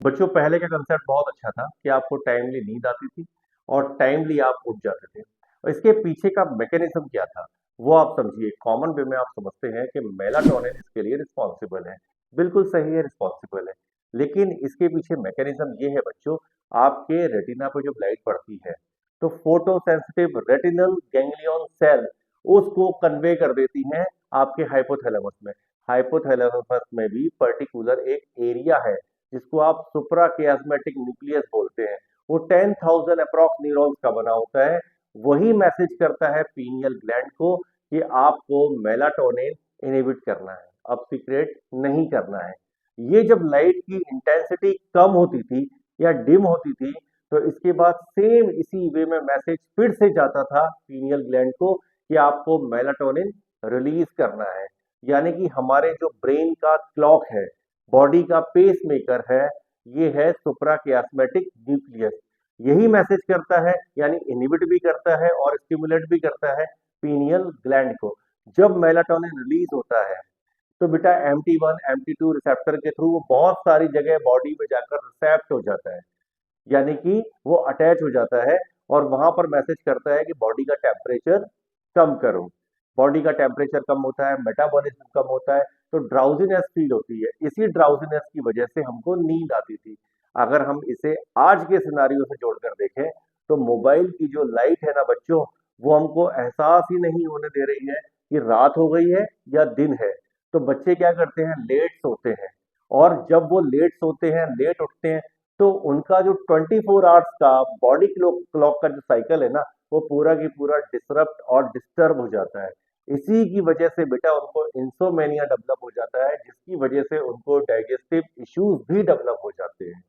बच्चों पहले का कंसेप्ट बहुत अच्छा था कि आपको टाइमली नींद आती थी और टाइमली आप उठ जाते थे। और इसके पीछे का मैकेनिज्म क्या था, वो आप समझिए। कॉमन वे में आप समझते हैं कि मेलाटोनिन इसके लिए रिस्पॉन्सिबल है। बिल्कुल सही है, रिस्पॉन्सिबल है। लेकिन इसके पीछे मैकेनिज्म ये है बच्चों, आपके रेटिना पे जब लाइट पड़ती है तो photo sensitive retinal ganglion cell उसको कन्वे कर देती हैं आपके हाइपोथैलेमस में। हाइपोथैलेमस में भी पर्टिकुलर एक एरिया है जिसको आप सुप्रा कियास्मेटिक न्यूक्लियस बोलते हैं। वो 10,000 अप्रॉक्स न्यूरॉन्स का बना होता है। वही मैसेज करता है पीनियल ग्लैंड को कि आपको मेलाटोनिन इनहिबिट करना है, अब सीक्रेट नहीं करना है। ये जब लाइट की इंटेंसिटी कम होती थी या डिम होती थी, तो इसके बाद सेम इसी वे में मैसेज फिर से जाता था पीनियल ग्लैंड को कि आपको मेलाटोनिन रिलीज करना है। यानी कि हमारे जो ब्रेन का क्लॉक है, बॉडी का पेस मेकर है, ये है सुप्रा कियास्मेटिक न्यूक्लियस। यही मैसेज करता है, यानी इनहिबिट भी करता है और स्टिमुलेट भी करता है पीनियल ग्लैंड को। जब मेलाटोनिन रिलीज होता है तो बेटा MT1 MT2 रिसेप्टर के थ्रू वो बहुत सारी जगह बॉडी में जाकर रिसेप्ट हो जाता है, यानी कि वो अटैच हो जाता है और वहां पर मैसेज करता है कि बॉडी का टेम्परेचर कम करो। बॉडी का टेम्परेचर कम होता है, मेटाबॉलिज्म कम होता है, तो ड्राउजीनेस फील होती है। इसी ड्राउजीनेस की वजह से हमको नींद आती थी। अगर हम इसे आज के सिनारियो से जोड़कर देखें तो मोबाइल की जो लाइट है ना बच्चों, वो हमको एहसास ही नहीं होने दे रही है कि रात हो गई है या दिन है। तो बच्चे क्या करते हैं, लेट सोते हैं। और जब वो लेट सोते हैं, लेट उठते हैं, तो उनका जो 24 आवर्स का बॉडी क्लॉक क्लॉक का जो साइकिल है ना, वो पूरा की पूरा डिसरप्ट और डिस्टर्ब हो जाता है। इसी की वजह से बेटा उनको इंसोमेनिया डेवलप हो जाता है, जिसकी वजह से उनको डाइजेस्टिव इश्यूज भी डेवलप हो जाते हैं।